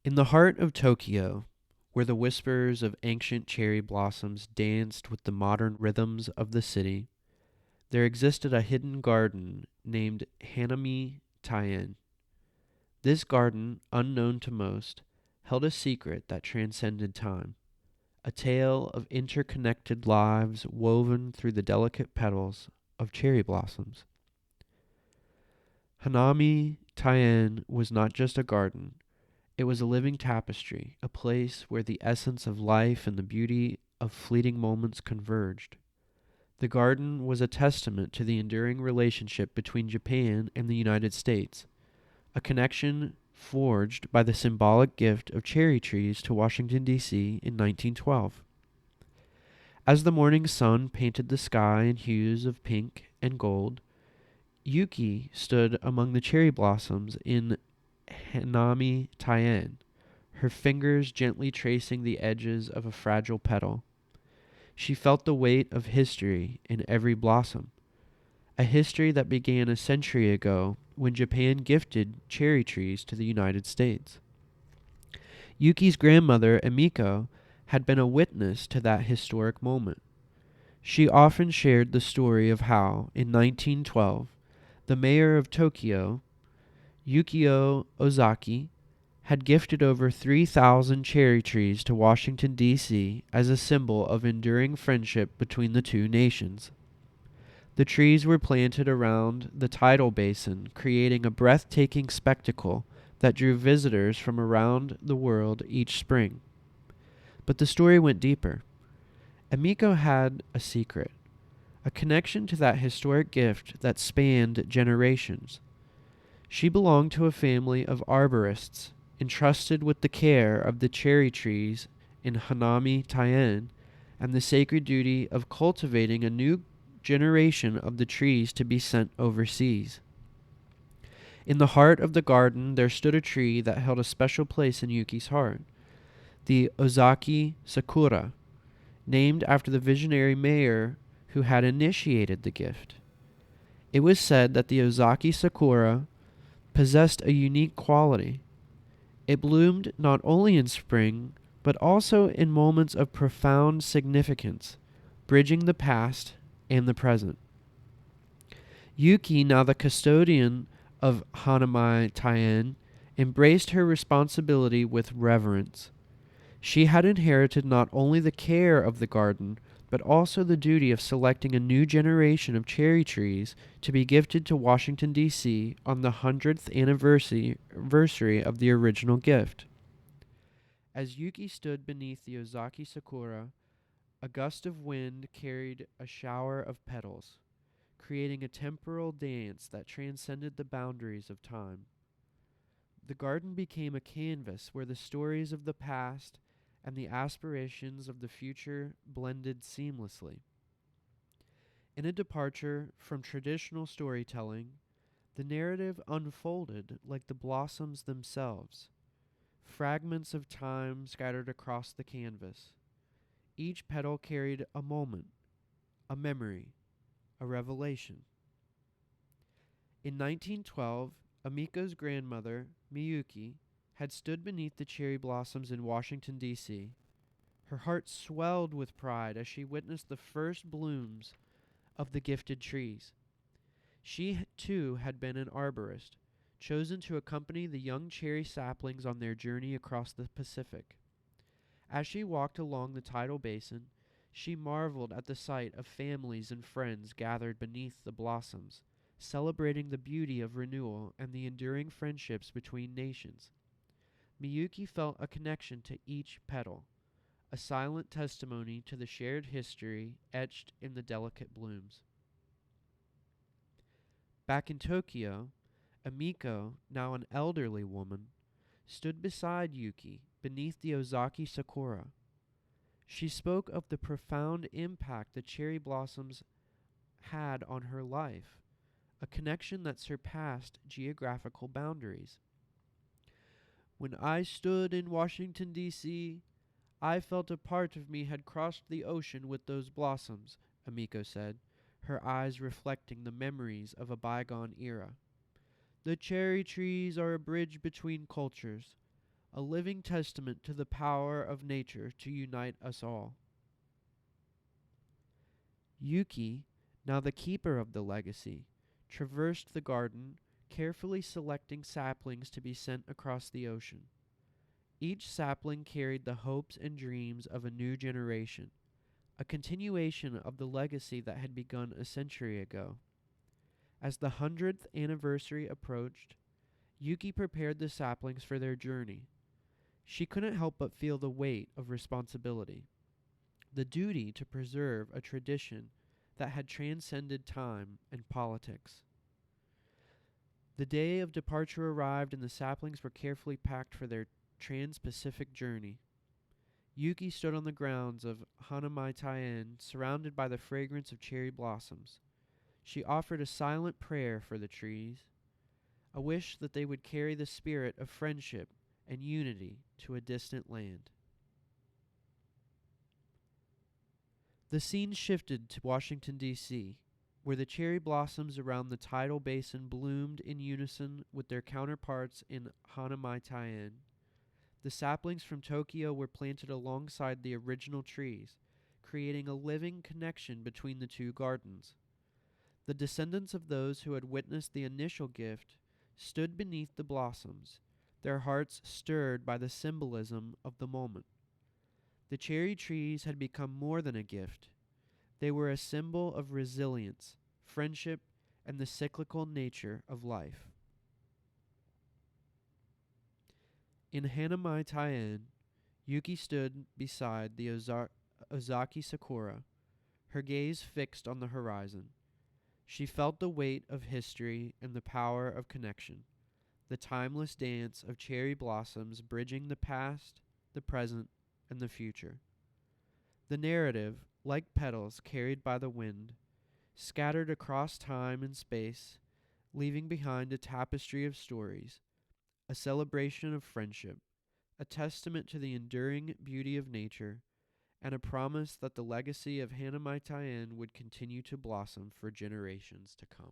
In the heart of Tokyo, where the whispers of ancient cherry blossoms danced with the modern rhythms of the city, there existed a hidden garden named Hanami Taien. This garden, unknown to most, held a secret that transcended time, a tale of interconnected lives woven through the delicate petals of cherry blossoms. Hanami Taien was not just a garden. It was a living tapestry, a place where the essence of life and the beauty of fleeting moments converged. The garden was a testament to the enduring relationship between Japan and the United States, a connection forged by the symbolic gift of cherry trees to Washington, D.C. in 1912. As the morning sun painted the sky in hues of pink and gold, Yuki stood among the cherry blossoms in Hanami Taien, her fingers gently tracing the edges of a fragile petal. She felt the weight of history in every blossom, a history that began a century ago when Japan gifted cherry trees to the United States. Yuki's grandmother, Emiko, had been a witness to that historic moment. She often shared the story of how, in 1912, the mayor of Tokyo, Yukio Ozaki, had gifted over 3,000 cherry trees to Washington, D.C. as a symbol of enduring friendship between the two nations. The trees were planted around the tidal basin, creating a breathtaking spectacle that drew visitors from around the world each spring. But the story went deeper. Emiko had a secret, a connection to that historic gift that spanned generations. She belonged to a family of arborists entrusted with the care of the cherry trees in Hanami Taien and the sacred duty of cultivating a new generation of the trees to be sent overseas. In the heart of the garden there stood a tree that held a special place in Yuki's heart, the Ozaki Sakura, named after the visionary mayor who had initiated the gift. It was said that the Ozaki Sakura possessed a unique quality. It bloomed not only in spring, but also in moments of profound significance, bridging the past and the present. Yuki, now the custodian of Hanami Taien, embraced her responsibility with reverence. She had inherited not only the care of the garden, but also the duty of selecting a new generation of cherry trees to be gifted to Washington, D.C. on the 100th anniversary of the original gift. As Yuki stood beneath the Ozaki Sakura, a gust of wind carried a shower of petals, creating a temporal dance that transcended the boundaries of time. The garden became a canvas where the stories of the past and the aspirations of the future blended seamlessly. In a departure from traditional storytelling, the narrative unfolded like the blossoms themselves, fragments of time scattered across the canvas. Each petal carried a moment, a memory, a revelation. In 1912, Amiko's grandmother, Miyuki, had stood beneath the cherry blossoms in Washington, D.C. Her heart swelled with pride as she witnessed the first blooms of the gifted trees. She, too, had been an arborist, chosen to accompany the young cherry saplings on their journey across the Pacific. As she walked along the tidal basin, she marveled at the sight of families and friends gathered beneath the blossoms, celebrating the beauty of renewal and the enduring friendships between nations. Miyuki felt a connection to each petal, a silent testimony to the shared history etched in the delicate blooms. Back in Tokyo, Amiko, now an elderly woman, stood beside Yuki beneath the Ozaki Sakura. She spoke of the profound impact the cherry blossoms had on her life, a connection that surpassed geographical boundaries. When I stood in Washington, D.C., I felt a part of me had crossed the ocean with those blossoms, Amiko said, her eyes reflecting the memories of a bygone era. The cherry trees are a bridge between cultures, a living testament to the power of nature to unite us all. Yuki, now the keeper of the legacy, traversed the garden, carefully selecting saplings to be sent across the ocean. Each sapling carried the hopes and dreams of a new generation, a continuation of the legacy that had begun a century ago. As the 100th anniversary approached, Yuki prepared the saplings for their journey. She couldn't help but feel the weight of responsibility, the duty to preserve a tradition that had transcended time and politics. The day of departure arrived and the saplings were carefully packed for their trans-Pacific journey. Yuki stood on the grounds of Hanamai-Tien, surrounded by the fragrance of cherry blossoms. She offered a silent prayer for the trees, a wish that they would carry the spirit of friendship and unity to a distant land. The scene shifted to Washington, D.C., where the cherry blossoms around the tidal basin bloomed in unison with their counterparts in Hanamai-Tien. The saplings from Tokyo were planted alongside the original trees, creating a living connection between the two gardens. The descendants of those who had witnessed the initial gift stood beneath the blossoms, their hearts stirred by the symbolism of the moment. The cherry trees had become more than a gift. They were a symbol of resilience, friendship, and the cyclical nature of life. In Hanamai-Tien, Yuki stood beside the Ozaki sakura, her gaze fixed on the horizon. She felt the weight of history and the power of connection, the timeless dance of cherry blossoms bridging the past, the present, and the future. The narrative, like petals carried by the wind, scattered across time and space, leaving behind a tapestry of stories, a celebration of friendship, a testament to the enduring beauty of nature, and a promise that the legacy of Hanamai-Tien would continue to blossom for generations to come.